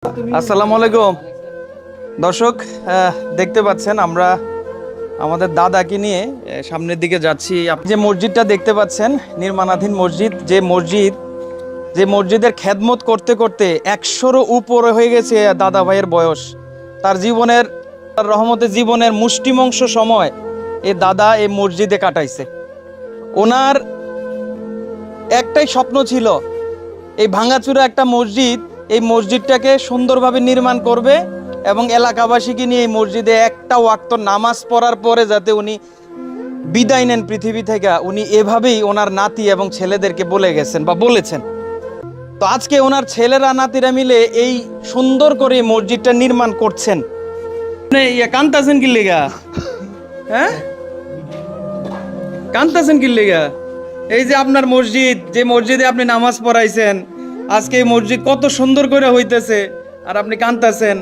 আসসালামু আলাইকুম দর্শক, দেখতে পাচ্ছেন আমরা আমাদের দাদাকে নিয়ে সামনের দিকে যাচ্ছি। আপনি যে মসজিদটা দেখতে পাচ্ছেন, নির্মাণাধীন মসজিদ, যে মসজিদের খেদমত করতে করতে 100-রও উপরে হয়ে গেছে দাদা ভাইয়ের বয়স। তার রহমতে জীবনের মুষ্টিমংশ সময় এই দাদা এই মসজিদে কাটাইছে। ওনার একটাই স্বপ্ন ছিল, এই ভাঙাচুরা একটা মসজিদ, এই মসজিদটাকে সুন্দরভাবে নির্মাণ করবে এবং এলাকাবাসীকে নিয়ে এই মসজিদে একটা ওয়াক্ত নামাজ পড়ার পরে যাতে উনি বিদায় নেন পৃথিবী থেকে, উনি এভাবেই ওনার নাতি এবং ছেলেদেরকে বলে গেছেন বা বলেছেন। তো আজকে ওনার ছেলেরা নাতিরা মিলে এই সুন্দর করে মসজিদটা নির্মাণ করছেন। কান্তাছেন কি লেগা? হ্যাঁ, কান্তাছেন কি লেগা? এই যে আপনার মসজিদ, যে মসজিদে আপনি নামাজ পড়াইছেন, আজকে এই মসজিদ কত সুন্দর করে হইতেছে আর আপনি কাঁদতেছেন।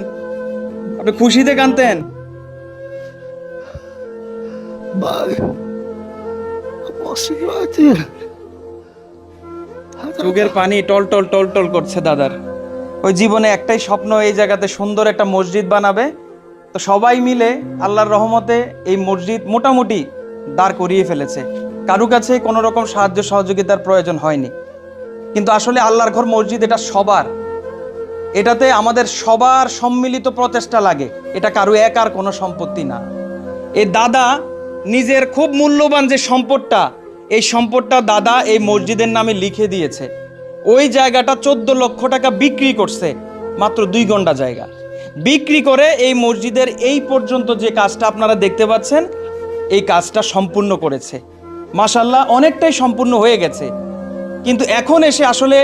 আপনি খুশিতে কাঁদতেন? চোখের পানি টল টল টল টল করছে দাদার। ওই জীবনে একটাই স্বপ্ন, এই জায়গাতে সুন্দর একটা মসজিদ বানাবে। তো সবাই মিলে আল্লাহর রহমতে এই মসজিদ মোটামুটি দাঁড় করিয়ে ফেলেছে। কারো কাছে কোনো রকম সাহায্য সহযোগিতার প্রয়োজন হয়নি। কিন্তু আসলে আল্লাহর ঘর মসজিদ এটা সবার, এটাতে আমাদের সবার সম্মিলিত প্রচেষ্টা লাগে। এটা কারো একার কোনো সম্পত্তি না। এই দাদা নিজের খুব মূল্যবান যে সম্পদটা, এই সম্পদটা দাদা এই মসজিদের নামে লিখে দিয়েছে। ওই জায়গাটা 14 লক্ষ টাকা বিক্রি করছে, মাত্র 2 ঘন্টা জায়গা বিক্রি করে এই মসজিদের এই পর্যন্ত যে কাজটা আপনারা দেখতে পাচ্ছেন, এই কাজটা সম্পূর্ণ করেছে। মাশাআল্লাহ, অনেকটাই সম্পূর্ণ হয়ে গেছে। কিন্তু এখন এসে আসলে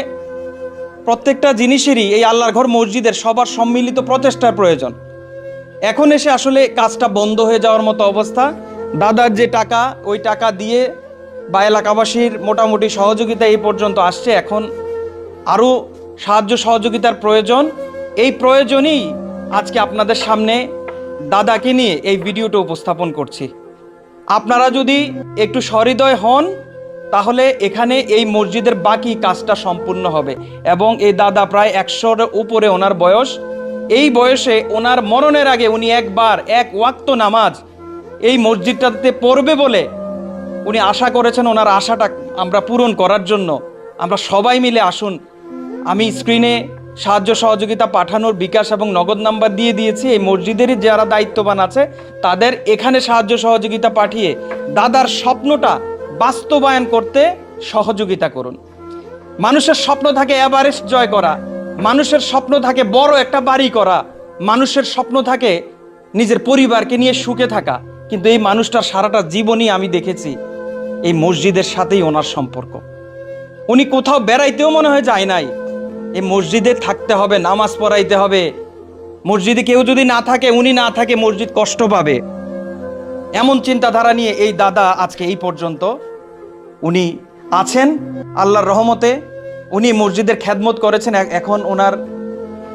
প্রত্যেকটা জিনিসেরই এই আল্লাহর ঘর মসজিদের সবার সম্মিলিত প্রচেষ্টার প্রয়োজন। এখন এসে আসলে কাজটা বন্ধ হয়ে যাওয়ার মতো অবস্থা। দাদার যে টাকা, ওই টাকা দিয়ে বা এলাকাবাসীর মোটামুটি সহযোগিতা এই পর্যন্ত আসছে। এখন আরও সাহায্য সহযোগিতার প্রয়োজন। এই প্রয়োজনই আজকে আপনাদের সামনে দাদাকে নিয়ে এই ভিডিওটা উপস্থাপন করছি। আপনারা যদি একটু সহৃদয় হন, তাহলে এখানে এই মসজিদের বাকি কাজটা সম্পূর্ণ হবে। এবং এই দাদা প্রায় 100-এর উপরে ওনার বয়স। এই বয়সে ওনার মরণের আগে উনি একবার এক ওয়াক্ত নামাজ এই মসজিদটাতে পড়বে বলে উনি আশা করেছেন। ওনার আশাটা আমরা পূরণ করার জন্য আমরা সবাই মিলে আসুন। আমি স্ক্রিনে সাহায্য সহযোগিতা পাঠানোর বিকাশ এবং নগদ নাম্বার দিয়ে দিয়েছি। এই মসজিদেরই যারা দায়িত্ববান আছে তাদের এখানে সাহায্য সহযোগিতা পাঠিয়ে দাদার স্বপ্নটা বাস্তবায়ন করতে সহযোগিতা করুন। মানুষের স্বপ্ন থাকে এভারেস্ট জয় করা, মানুষের স্বপ্ন থাকে বড় একটা বাড়ি করা, মানুষের স্বপ্ন থাকে নিজের পরিবারকে নিয়ে সুখে থাকা। কিন্তু এই মানুষটার সারাটা জীবনই আমি দেখেছি এই মসজিদের সাথেই ওনার সম্পর্ক। উনি কোথাও বেড়াইতেও মনে হয় যায় নাই, এই মসজিদে থাকতে হবে, নামাজ পড়াইতে হবে। মসজিদে কেউ যদি না থাকে, উনি না থাকে, মসজিদ কষ্ট পাবে, এমন চিন্তাধারা নিয়ে এই দাদা আজকে এই পর্যন্ত উনি আছেন। আল্লাহর রহমতে উনি মসজিদের খেদমত করেছেন। এখন ওনার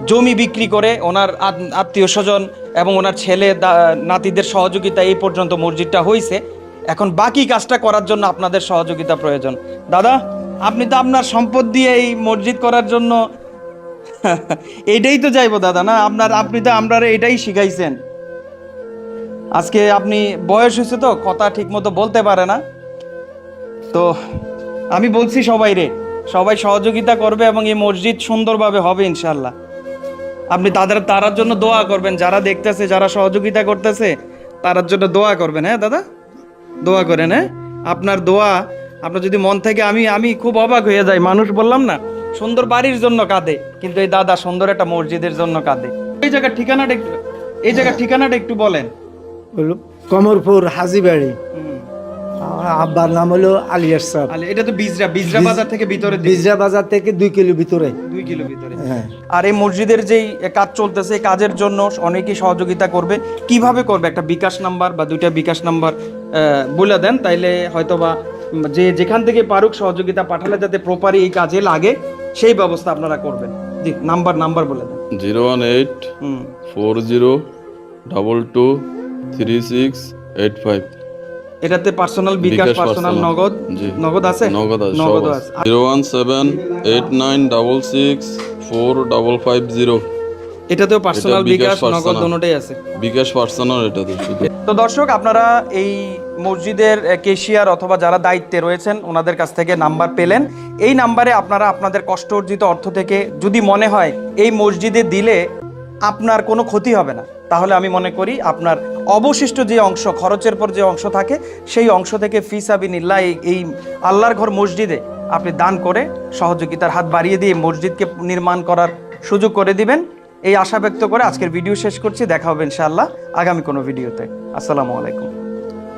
জমি বিক্রি করে ওনার আত্মীয় স্বজন এবং ওনার ছেলে নাতিদের সহযোগিতা এই পর্যন্ত মসজিদটা হয়েছে। এখন বাকি কাজটা করার জন্য আপনাদের সহযোগিতা প্রয়োজন। দাদা, আপনি তো আপনার সম্পদ দিয়ে এই মসজিদ করার জন্য এইটাই তো চাইবো দাদা, না? আপনি তো আমরা এটাই শিখাইছেন। আজকে আপনি বয়স হয়েছে তো কথা ঠিক মতো বলতে পারে না, তো আমি বলছি সবাই সহযোগিতা করবে এবং এই মসজিদ সুন্দরভাবে হবে ইনশাল্লাহ। আপনি তারার জন্য দোয়া করবেন, যারা দেখতেছে, যারা সহযোগিতা করতেছে, তারার জন্য দোয়া করবেন। হ্যাঁ দাদা, দোয়া করেন। হ্যাঁ, আপনার দোয়া, আপনার যদি মন থেকে, আমি খুব অবাক হয়ে যাই। মানুষ বললাম না, সুন্দর বাড়ির জন্য কাঁদে, কিন্তু এই দাদা সুন্দর একটা মসজিদের জন্য কাঁদে। এই জায়গার ঠিকানাটা একটু বলেন। কমরপুর হাজিবাড়ি। আব্বার নাম হলো আলী আশরাফ। এটা তো বিজরা বাজার থেকে ভিতরে, বিজরা বাজার থেকে 2 কিলো ভিতরে। 2 কিলো ভিতরে। আর এই মসজিদের যেই কাজ চলতেছে, এই কাজের জন্য অনেকেই সহযোগিতা করবে। কিভাবে করবে? একটা বিকাশ নাম্বার বা 2টা বিকাশ নাম্বার বলে দেন, তাইলে হয়তোবা যেখান থেকে পারুক সহযোগিতা পাঠালে যাতে প্রপারই এই কাজে লাগে সেই ব্যবস্থা আপনারা করবেন। জি, নাম্বার বলে দেন। 018-42-3685। এটাতে পার্সোনাল বিকাশ, পার্সোনাল নগদ আছে? নগদ আছে। 01789664550। এটাতেও পার্সোনাল বিকাশ বিকাশ নগদ personal। দুটোই আছে। বিকাশ পার্সোনাল এটাতে শুধু। তো দর্শক, আপনারা এই মসজিদের কেশিয়ার অথবা যারা দায়িত্বে রয়েছেন ওনাদের কাছ থেকে নাম্বার পেলেন। এই নাম্বারে আপনারা আপনাদের কষ্ট অর্জিত অর্থ থেকে যদি মনে হয় এই মসজিদে দিলে আপনার কোনো ক্ষতি হবে না, তাহলে আমি মনে করি আপনার অবশিষ্ট যে অংশ, খরচের পর যে অংশ থাকে, সেই অংশ থেকে ফিসাবিলিল্লাহ এই আল্লাহর ঘর মসজিদে আপনি দান করে সহযোগিতার হাত বাড়িয়ে দিয়ে মসজিদকে নির্মাণ করার সুযোগ করে দিবেন। এই আশা ব্যক্ত করে আজকের ভিডিও শেষ করছি। দেখা হবে ইনশাআল্লাহ আগামী কোনো ভিডিওতে। আসসালামু আলাইকুম।